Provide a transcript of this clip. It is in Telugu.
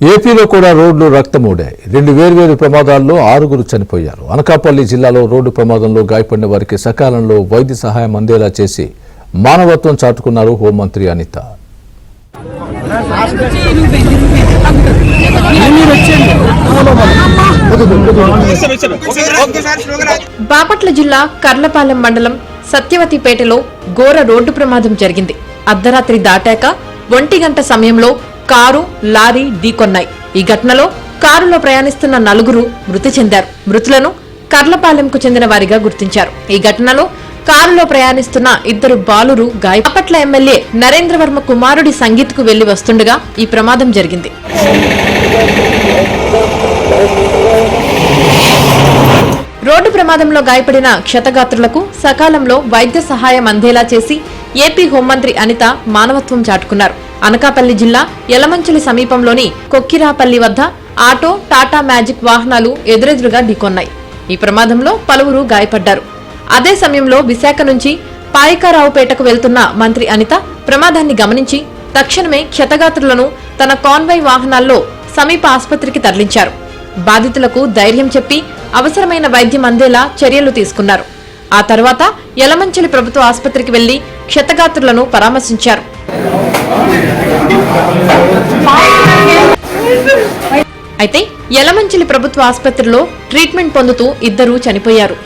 ఏపీలో కూడా రోడ్లు రక్తమూడాయి. 2 వేర్వేరు ప్రమాదాల్లో 6 చనిపోయారు. అనకాపల్లి జిల్లాలో రోడ్డు ప్రమాదంలో గాయపడిన వారికి సకాలంలో వైద్య సహాయం అందేలా చేసి మానవత్వం చాటుకున్నారు హోంమంత్రి అనిత. బాపట్ల జిల్లా కర్లపాలెం మండలం సత్యవతిపేటలో ఘోర రోడ్డు ప్రమాదం జరిగింది. అర్ధరాత్రి దాటాక 1 గంట సమయంలో కారు, లారీ ఢీకొన్నాయి. ఈ ఘటనలో కారులో ప్రయాణిస్తున్న 4 మృతి చెందారు. మృతులను కర్లపాలెంకు చెందిన వారిగా గుర్తించారు. ఈ ఘటనలో కారులో ప్రయాణిస్తున్న 2 బాలురు బాపట్ల ఎమ్మెల్యే నరేంద్రవర్మ కుమారుడి సంగీత్కు వెళ్లి వస్తుండగా ఈ ప్రమాదం జరిగింది. రోడ్డు ప్రమాదంలో గాయపడిన క్షతగాత్రులకు సకాలంలో వైద్య సహాయం అందేలా చేసి ఏపీ హోంమంత్రి అనిత మానవత్వం చాటుకున్నారు. అనకాపల్లి జిల్లా యలమంచిలి సమీపంలోని కొక్కిరాపల్లి వద్ద ఆటో, టాటా మ్యాజిక్ వాహనాలు ఎదురెదురుగా ఢీకొన్నాయి. ఈ ప్రమాదంలో పలువురు గాయపడ్డారు. అదే సమయంలో విశాఖ నుంచి పాయకారావుపేటకు వెళ్తున్న మంత్రి అనిత ప్రమాదాన్ని గమనించి తక్షణమే క్షతగాత్రులను తన కాన్వాయ్ వాహనాల్లో సమీప ఆసుపత్రికి తరలించారు. బాధితులకు ధైర్యం చెప్పి అవసరమైన వైద్యం అందేలా చర్యలు తీసుకున్నారు. ఆ తర్వాత యలమంచిలి ప్రభుత్వ ఆసుపత్రికి వెళ్లి క్షతగాత్రులను పరామర్శించారు. అయితే యలమంచిలి ప్రభుత్వ ఆసుపత్రిలో ట్రీట్మెంట్ పొందుతూ 2 చనిపోయారు.